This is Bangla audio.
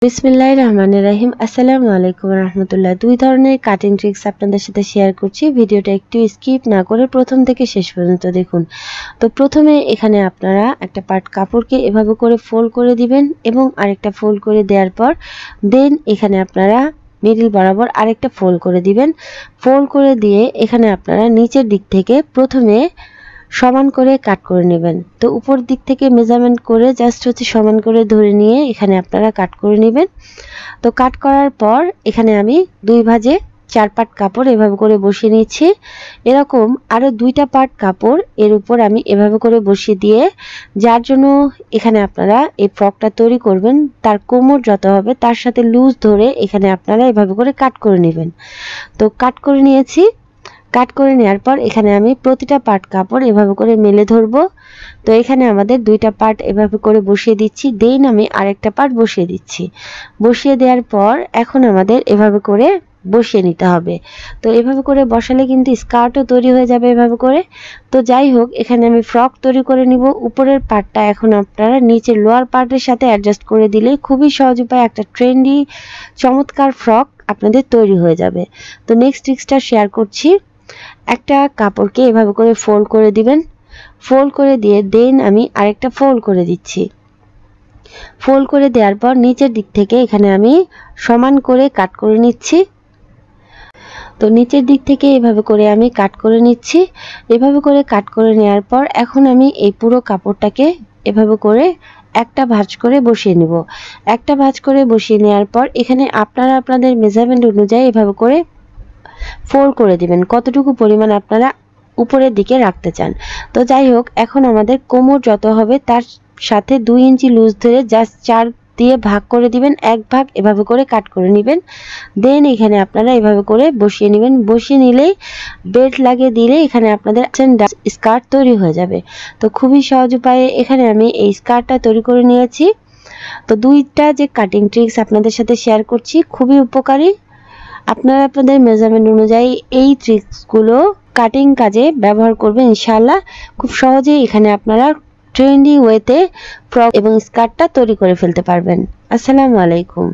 বিসমিল্লাহির রহমানির রহিম। আসসালামু আলাইকুম রহমতুল্লাহ। দুই ধরনের কাটিং ট্রিক্স আপনাদের সাথে শেয়ার করছি। ভিডিওটা একটু স্কিপ না করে প্রথম থেকে শেষ পর্যন্ত দেখুন। তো প্রথমে এখানে আপনারা একটা পার্ট কাপড়কে এভাবে করে ফোল্ড করে দিবেন এবং আরেকটা ফোল্ড করে দেওয়ার পর দেন এখানে আপনারা মিডল বরাবর আরেকটা ফোল্ড করে দিবেন। ফোল্ড করে দিয়ে এখানে আপনারা নিচের দিক থেকে প্রথমে সমান করে কাট করে নেবেন। তো উপর দিক থেকে মেজারমেন্ট করে জাস্ট সমান করে ধরে নিয়ে এখানে আপনারা কাট করে নেবেন। তো কাট করার পর এখানে আমি দুই ভাঁজে 4 পার্ট কাপড় এভাবে করে বসিয়ে নিচ্ছি। এরকম আরও 2টা পার্ট কাপড় এর উপর আমি এভাবে করে বসিয়ে দিয়ে, যার জন্য এখানে আপনারা এই ফ্রকটা তৈরি করবেন তার কোমর যত হবে তার সাথে লুজ ধরে এখানে আপনারা এভাবে করে কাট করে নেবেন। তো কাট করে নিয়েছি। কাট করে নেওয়ার পর এখানে আমি প্রতিটা পার্ট কাপড় এভাবে করে মেলে ধরবো। তো এখানে আমাদের 2টা পার্ট এভাবে করে বসিয়ে দিচ্ছি, দেন আমি আরেকটা পার্ট বসিয়ে দিচ্ছি। বসিয়ে দেওয়ার পর এখন আমাদের এভাবে করে বসিয়ে নিতে হবে। তো এভাবে করে বসালে কিন্তু স্কার্টও তৈরি হয়ে যাবে এভাবে করে। তো যাই হোক, এখানে আমি ফ্রক তৈরি করে নিব। উপরের পার্টটা এখন আপনারা নিচের লোয়ার পার্টের সাথে অ্যাডজাস্ট করে দিলে খুবই সহজ উপায়ে একটা ট্রেন্ডি চমৎকার ফ্রক আপনাদের তৈরি হয়ে যাবে। তো নেক্সট ট্রিক্সটা শেয়ার করছি। একটা কাপড়কে এভাবে করে ফোল্ড করে দিবেন। ফোল্ড করে দিয়ে দেন আমি আরেকটা ফোল্ড করে দিচ্ছি। ফোল্ড করে দেওয়ার পর নিচের দিক থেকে এখানে আমি সমান করে কাট করে নিচ্ছি। তো নিচের দিক থেকে এভাবে করে আমি কাট করে নিচ্ছি। এভাবে করে কাট করে নেওয়ার পর এখন আমি এই পুরো কাপড়টাকে এভাবে করে একটা ভাঁজ করে বসিয়ে নিব। একটা ভাঁজ করে বসিয়ে নেওয়ার পর এখানে আপনারা আপনাদের মেজারমেন্ট অনুযায়ী এভাবে করে ফোল্ড করে দিবেন কতটুকু পরিমাণ আপনারা উপরের দিকে রাখতে চান। তো যাই হোক, এখন আমাদের কোমর যত হবে তার সাথে 2 ইঞ্চি লুজ ধরে জাস্ট 4 দিয়ে ভাগ করে দিবেন। এক ভাগ এভাবে করে কাট করে নেবেন। দেন এখানে আপনারা এভাবে করে বসিয়ে নেবেন। বসিয়ে নিলেই বেল্ট লাগিয়ে দিলে এখানে আপনাদের স্কার্ট তৈরি হয়ে যাবে। তো খুবই সহজ উপায়ে এখানে আমি এই স্কার্টটা তৈরি করে নিয়েছি। তো 2টা যে কাটিং ট্রিক্স আপনাদের সাথে শেয়ার করছি খুবই উপকারী। আপনারা আপনাদের মেজারমেন্ট অনুযায়ী এই ট্রিক্সগুলো কাটিং কাজে ব্যবহার করবেন ইনশাআল্লাহ। খুব সহজেই এখানে আপনারা ট্রেন্ডি ওয়েতে ফ্রক এবং স্কার্টটা তৈরি করে ফেলতে পারবেন। আসসালামু আলাইকুম।